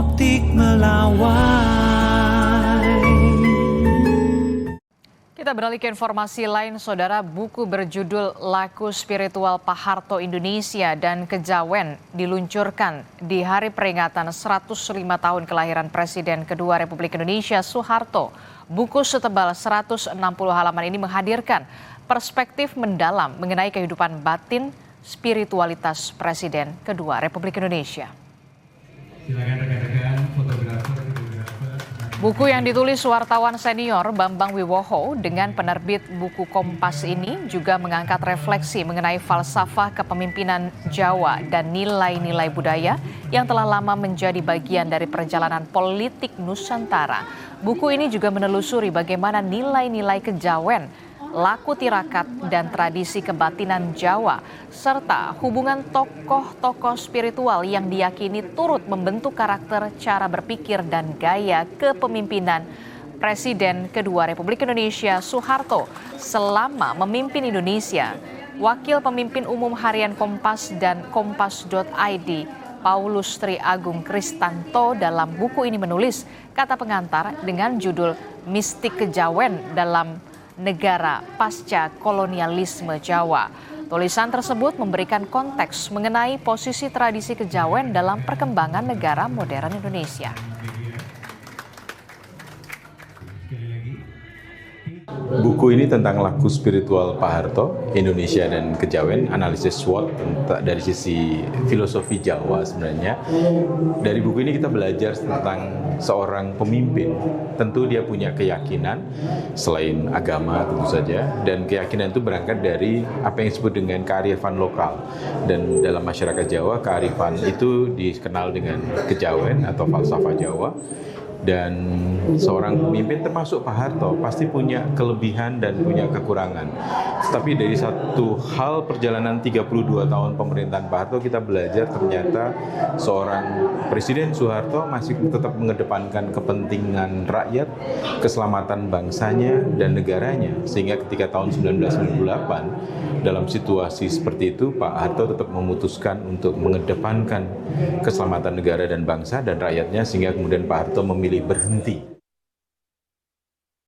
Optik Melawai. Kita beralih ke informasi lain, Saudara. Buku berjudul Laku Spiritual Pak Harto Indonesia dan Kejawen diluncurkan di hari peringatan 105 tahun kelahiran Presiden kedua Republik Indonesia Soeharto. Buku setebal 160 halaman ini menghadirkan perspektif mendalam mengenai kehidupan batin spiritualitas Presiden kedua Republik Indonesia. Silakan rekan-rekan fotografer. Buku yang ditulis wartawan senior Bambang Wiwoho dengan penerbit buku Kompas ini juga mengangkat refleksi mengenai falsafah kepemimpinan Jawa dan nilai-nilai budaya yang telah lama menjadi bagian dari perjalanan politik Nusantara. Buku ini juga menelusuri bagaimana nilai-nilai kejawen, laku tirakat, dan tradisi kebatinan Jawa, serta hubungan tokoh-tokoh spiritual yang diyakini turut membentuk karakter, cara berpikir, dan gaya kepemimpinan Presiden kedua Republik Indonesia Soeharto selama memimpin Indonesia. Wakil Pemimpin Umum Harian Kompas dan Kompas.id, Paulus Tri Agung Kristanto, dalam buku ini menulis kata pengantar dengan judul Mistik Kejawen dalam Negara Pasca Kolonialisme Jawa. Tulisan tersebut memberikan konteks mengenai posisi tradisi kejawen dalam perkembangan negara modern Indonesia. Buku ini tentang laku spiritual Pak Harto, Indonesia dan Kejawen, analisis SWOT dari sisi filosofi Jawa sebenarnya. Dari buku ini kita belajar tentang seorang pemimpin. Tentu dia punya keyakinan selain agama tentu saja, dan keyakinan itu berangkat dari apa yang disebut dengan kearifan lokal. Dan dalam masyarakat Jawa, kearifan itu dikenal dengan kejawen atau falsafah Jawa. Dan seorang pemimpin termasuk Pak Harto pasti punya kelebihan dan punya kekurangan. Tapi dari satu hal perjalanan 32 tahun pemerintahan Pak Harto, kita belajar ternyata seorang Presiden Soeharto masih tetap mengedepankan kepentingan rakyat, keselamatan bangsanya dan negaranya. Sehingga ketika tahun 1998 dalam situasi seperti itu, Pak Harto tetap memutuskan untuk mengedepankan keselamatan negara dan bangsa dan rakyatnya, sehingga kemudian Pak Harto memilih berhenti